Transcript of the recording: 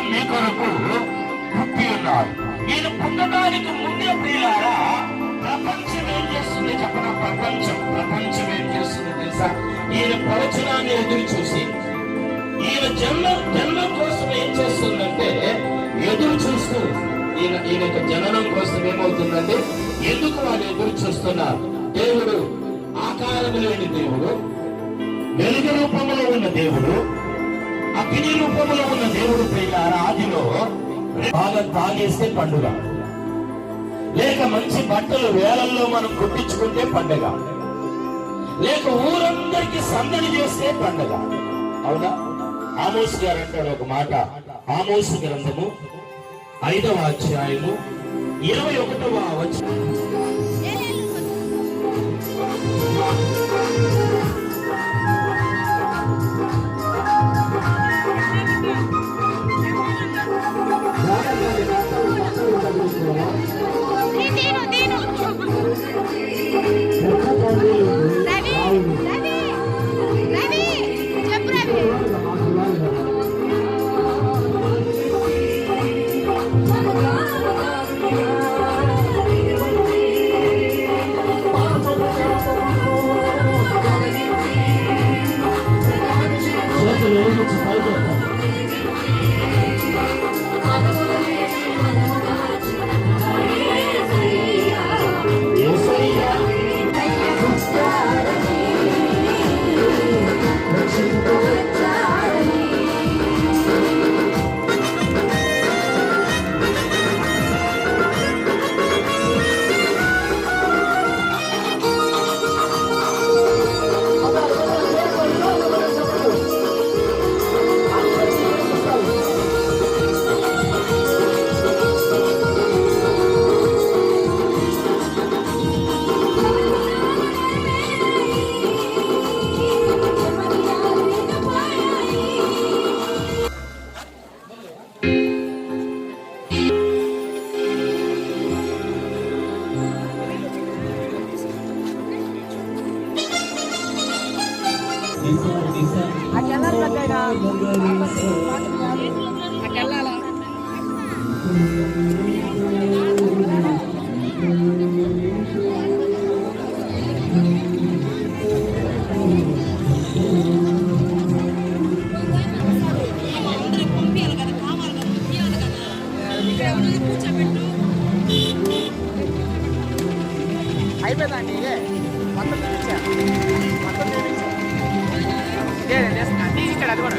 మీ కొరకు పుట్టి ఉన్నారు. నేను పుట్టడానికి ముందే ప్రియులారా ప్రపంచం ఏం చేస్తుంది చెప్పన? ప్రపంచం ఏం చేస్తుంది తెలుసా? ఈయన ప్రవచనాన్ని ఎదురు చూసి ఈయన జన్మ కోసం ఏం చేస్తుందంటే ఎదురు చూస్తూ ఈయన జననం కోసం ఏమవుతుందంటే ఎందుకు వాళ్ళు ఎదురు చూస్తున్నారు? దేవుడు ఆకారం లేని దేవుడు, వెలుగు రూపంలో ఉన్న దేవుడు, అగ్ని రూపంలో ఉన్న దేవుడు ప్రియులారా ఆదిలో బాగా తాగేస్తే పండుగ, లేక మంచి బట్టలు వేలల్లో మనం కుట్టించుకుంటే పండుగ, లేక ఊరందరికీ సందడి చేస్తే పండుగ. అవునా? ఆమోసు గారు అంటాడు ఒక మాట. ఆమోసు గ్రంథము 5వ అధ్యాయము 21వ వచనం. అయిపోయిందండి మొత్తం చూపించా ఇక్కడ అది కూడా